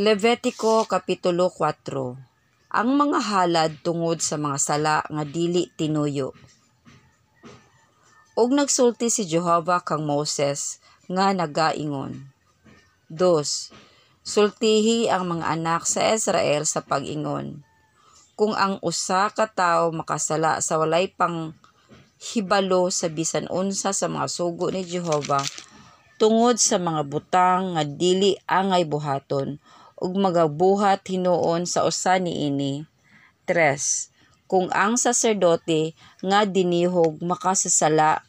Levitico Kapitulo 4. Ang mga halad tungod sa mga sala nga dili tinuyo. Og nagsulti si Jehovah kang Moses nga nagaingon. 2. Sultihi ang mga anak sa Israel sa pag-ingon. Kung ang usa ka tawo makasala sa walay pang hibalo sa bisan unsa sa mga sugo ni Jehovah tungod sa mga butang nga dili angay buhaton ug magabuhat hinuon sa usa niini. 3. Kung ang saserdote nga dinihog makasala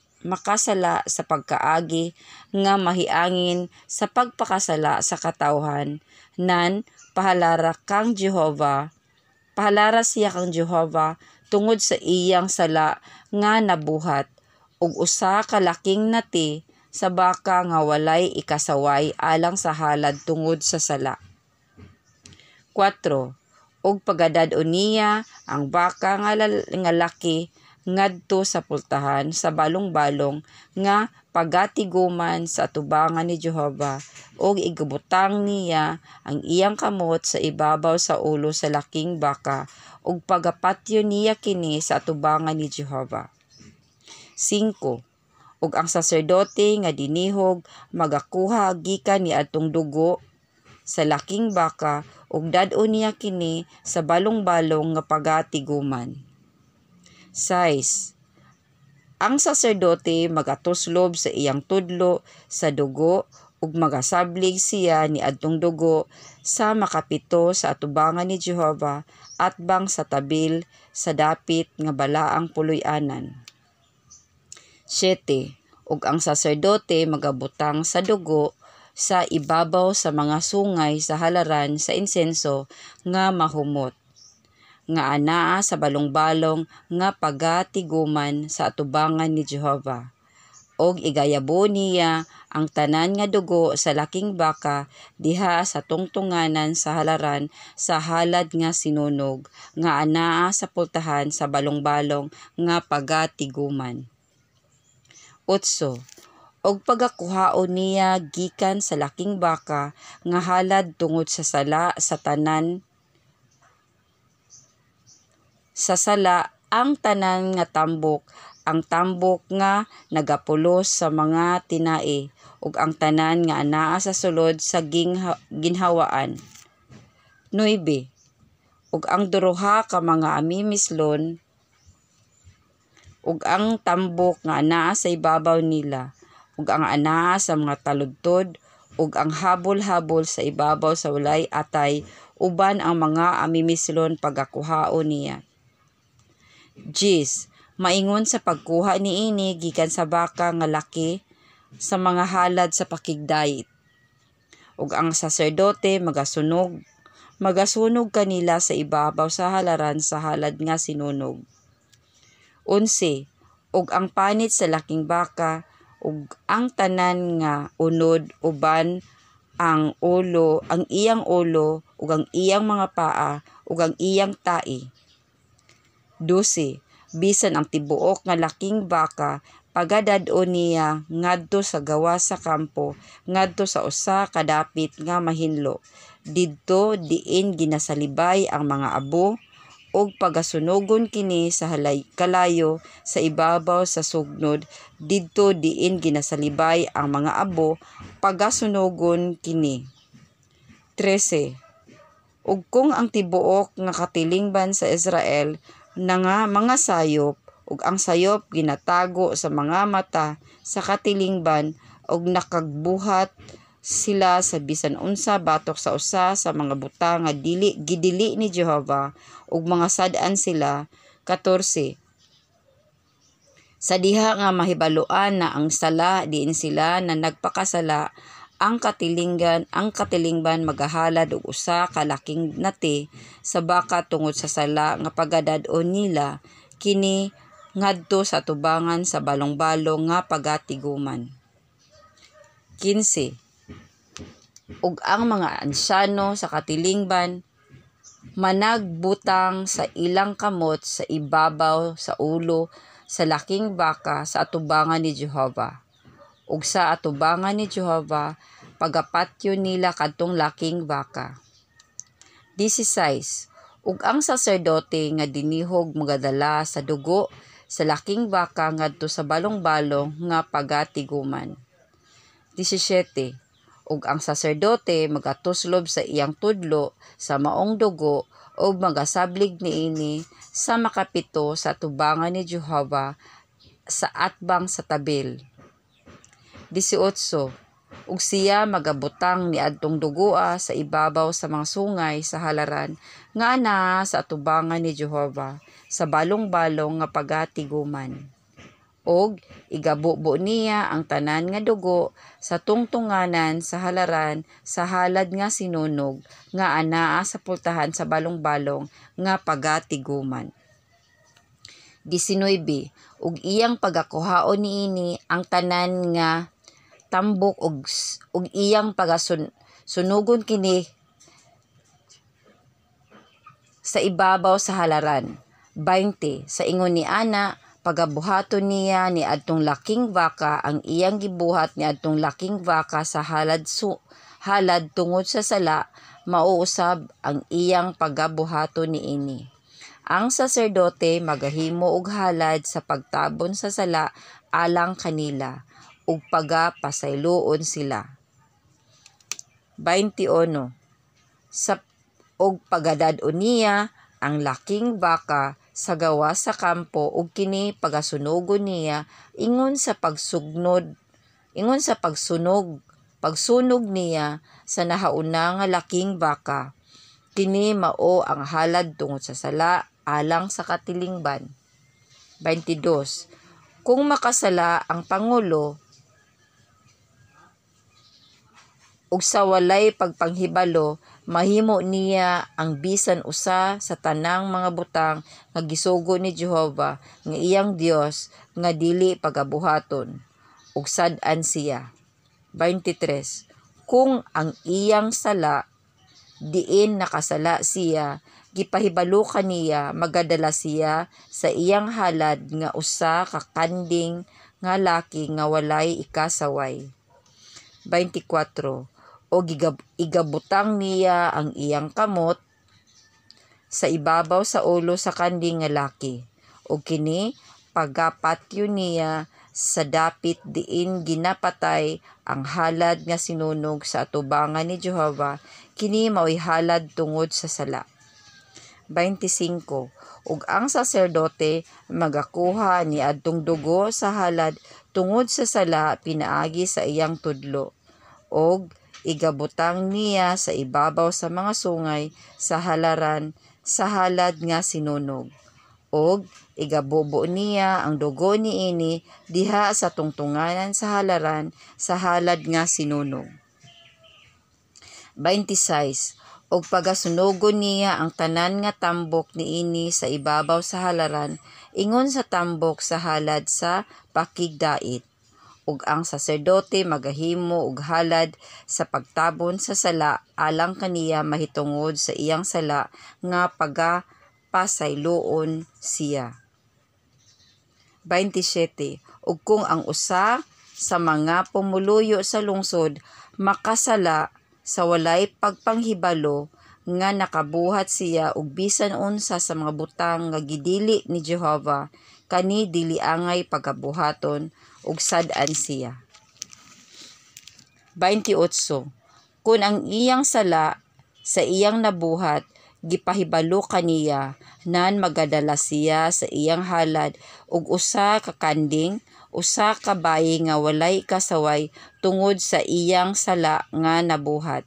sa pagkaagi nga mahiangin sa pagpakasala sa katawhan, nan pahalara siya kang Jehovah tungod sa iyang sala nga nabuhat ug usa ka laking nati sa baka nga walay ikasaway alang sa halad tungod sa sala. 4. Og pagadad-on niya ang baka nga laki ngadto sa pultahan sa balong-balong nga pagatiguman sa atubangan ni Jehovah og igubutang niya ang iyang kamot sa ibabaw sa ulo sa laking baka ug pagapatyo niya kini sa atubangan ni Jehovah. 5. Ug ang saserdote nga dinihog magakuha gikan niadtong dugo sa laking baka ug dad-on niya kini sa balong-balong nga pagatiguman. 6. Ang saserdote magatuslob sa iyang tudlo sa dugo ug magasablig siya niadtong dugo sa makapito sa atubangan ni Jehovah atbang sa tabil sa dapit nga balaang puloy-anan. 7. Ug ang saserdote magabutang sa dugo sa ibabaw sa mga sungay sa halaran sa insenso nga mahumot, nga anaa sa balong-balong nga pagatiguman sa atubangan ni Jehovah. Og igayabo niya ang tanan nga dugo sa laking baka diha sa tungtunganan sa halaran sa halad nga sinunog, nga anaa sa pultahan sa balong-balong nga pagatiguman. 8. Og pagakuhaon niya gikan sa laking baka nga halad tungod sa sala sa tanan sa sala ang tanan nga tambok, ang tambok nga nagapulos sa mga tinai ug ang tanan nga anaa sa sulod sa ginhawaan. 9. Ug ang duruha ka mga amimislon ug ang tambok nga anaa sa ibabaw nila ug ang anaa sa mga taludtod ug ang habol-habol sa ibabaw sa walay atay uban ang mga amimislon pagakuhaon niya. 10. Maingon sa pagkuha niini gikan sa baka nga laki sa mga halad sa pakigdayit. Ug ang saserdote magasunog kanila sa ibabaw sa halaran sa halad nga sinunog. 11. Ug ang panit sa laking baka ug ang tanan nga unod uban ang iyang ulo ug ang iyang mga paa ug ang iyang tai. 12. Bisan ang tibuok nga laking baka pagadad-on niya ngadto sa gawas sa kampo ngadto sa usa ka dapit nga mahinlo didto diin ginasalibay ang mga abo ug pagasunogon kini sa kalayo sa ibabaw sa sugnod didto diin ginasalibay ang mga abo pagasunogon kini. 13. Ug kung ang tibuok nga katilingban sa Israel nga mga sayop ug ang sayop ginatago sa mga mata sa katilingban ug nakagbuhat sila sa bisan unsa batok sa usa sa mga butang nga gidili ni Jehovah ug mga sad-an sila. 14. Sa diha nga mahibaluan na ang sala diin sila na nagpakasala ang katilingban magahalad og usa ka laking nati sa baka tungod sa sala nga pagadad-on nila kini ngadto sa atubangan sa balong-balong nga pagatiguman. 15. Ug ang mga ansyano sa katilingban managbutang sa ilang kamot sa ibabaw sa ulo sa laking baka sa atubangan ni Jehovah. Ug sa atubangan ni Jehovah pagapatyo nila kadtong laking baka. 16. Ug ang saserdote nga dinihog magadala sa dugo sa laking baka ngadto sa balong-balong nga pagatiguman. 17. Ug ang saserdote magatuslob sa iyang tudlo sa maong dugo ug magasablig niini sa makapito sa tubangan ni Jehova sa atbang sa tabil. 18. Ug siya magabutang niadtong dugoa sa ibabaw sa mga sungay sa halaran nga anaa sa atubangan ni Jehova sa balong-balong nga pagatiguman. Og igabubo niya ang tanan nga dugo sa tungtunganan sa halaran sa halad nga sinunog nga anaa sa pultahan sa balong-balong nga pagatiguman. 19. Ug iyang pagakuhaon niini ang tanan nga tambok ug iyang pagasunugon kini sa ibabaw sa halaran. 20. Sa ingon ni ana pagabuhaton niya ni adtong laking baka ang iyang gibuhat ni adtong laking baka sa halad tungod sa sala mauusab ang iyang pagabuhaton niini. Ang saserdote magahimo og halad sa pagtabon sa sala alang kanila ug pagapasayloon sila. 21. Og pagadad-on niya ang laking baka sa gawas sa kampo ug kini pagasunogon niya ingon sa pagsunog niya sa nahauna nga laking baka. Kini mao ang halad tungod sa sala alang sa katilingban. 22. Kung makasala ang pangulo ug sa walay pagpanghibalo, mahimo niya ang bisan usa sa tanang mga butang nga gisugo ni Jehova nga iyang Dios nga dili pagabuhaton ug sad-an siya. 23. Kung ang iyang sala diin nakasala siya, gipahibalo kaniya magadala siya sa iyang halad nga usa ka kanding nga laki nga walay ikasaway. 24. O igabutang niya ang iyang kamot sa ibabaw sa ulo sa kanding nga laki o kini pagapatyo niya sa dapit diin ginapatay ang halad nga sinunog sa atubangan ni Jehova, kini mao'y halad tungod sa sala. 25. Ug ang saserdote magakuha ni adtong dugo sa halad tungod sa sala pinaagi sa iyang tudlo og igabutang niya sa ibabaw sa mga sungay sa halaran sa halad nga sinunog og igabubo niya ang dugo niini diha sa tungtunganan sa halaran sa halad nga sinunog. 26. Og pagasunogon niya ang tanan nga tambok niini sa ibabaw sa halaran ingon sa tambok sa halad sa pakigdait. Ug ang saserdote magahimo og halad sa pagtabon sa sala alang kaniya mahitungod sa iyang sala nga pagapasayloon siya. 27. Ug kung ang usa sa mga pumuluyo sa lungsod makasala sa walay pagpanghibalo nga nakabuhat siya og bisan unsa sa mga butang nga gidili ni Jehova, kani dili angay pagabuhaton ug sad-an siya. 28. Kung ang iyang sala sa iyang nabuhat gipahibalo kaniya, nan magadala siya sa iyang halad og usa ka kanding, usa ka bayi nga walay kasaway tungod sa iyang sala nga nabuhat.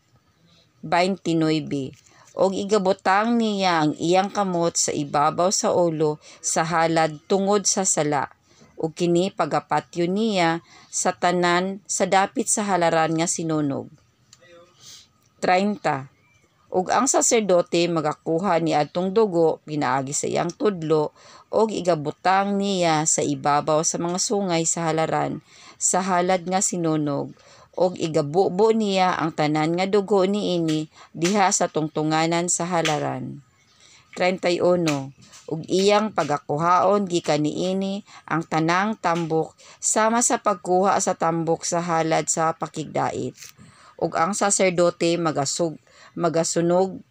29. Og igabutang niya ang iyang kamot sa ibabaw sa ulo sa halad tungod sa sala ug kini pagapatyo niya sa tanan sa dapit sa halaran nga sinunog. 30. Ug ang saserdote magakuha ni adtong dugo pinaagi sa iyang tudlo og igabutang niya sa ibabaw sa mga sungay sa halaran sa halad nga sinunog og igabubo niya ang tanan nga dugo niini diha sa tungtunganan sa halaran. 31. Ug iyang pagakuhaon gikan niini ang tanang tambok sama sa pagkuha sa tambok sa halad sa pakigdait. Ug ang saserdote magasunog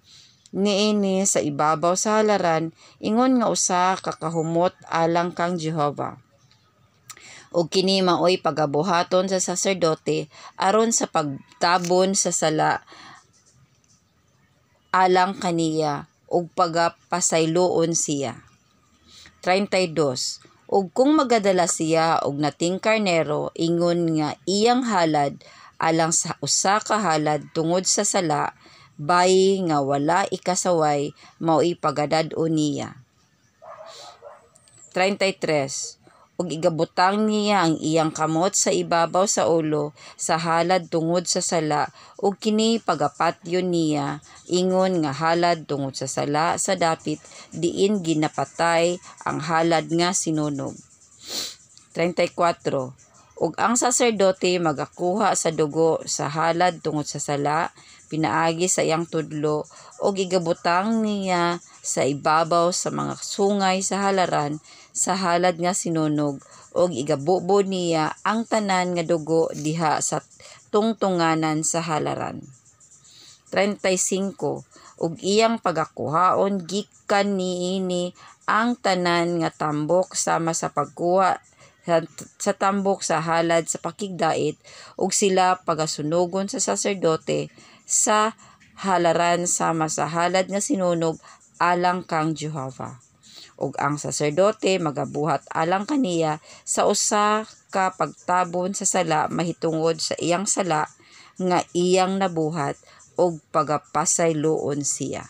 niini sa ibabaw sa halaran, ingon nga usa ka kahumot alang kang Jehova. O kini maoy pagabuhaton sa saserdote aron sa pagtabon sa sala alang kaniya ug pagapasayloon siya. 32. Ug kung magadala siya og nating karnero, ingon nga iyang halad alang sa usa ka halad tungod sa sala, bayi nga wala ikasaway, mao'y pagadad-o niya. 33. Ug igabutang niya ang iyang kamot sa ibabaw sa ulo sa halad tungod sa sala, ug kini pagapatyon niya, ingon nga halad tungod sa sala sa dapit diin ginapatay ang halad nga sinunog. 34. Ug ang saserdote magakuha sa dugo sa halad tungod sa sala, pinaagi sa iyang tudlo, ug igabutang niya sa ibabaw sa mga sungay sa halaran sa halad nga sinunog, ug igabubo niya ang tanan nga dugo diha sa tungtunganan sa halaran. 35. Ug iyang pagakuhaon gikan niini ang tanan nga tambok sama sa pagkuha sa tambok sa halad sa pakigdait, ug sila pagasunogon sa saserdote sa halaran sama sa halad nga sinunog alang kang Jehova. Ug ang saserdote magabuhat alang kaniya sa usa ka pagtabon sa sala mahitungod sa iyang sala nga iyang nabuhat, ug pagapasayloon siya.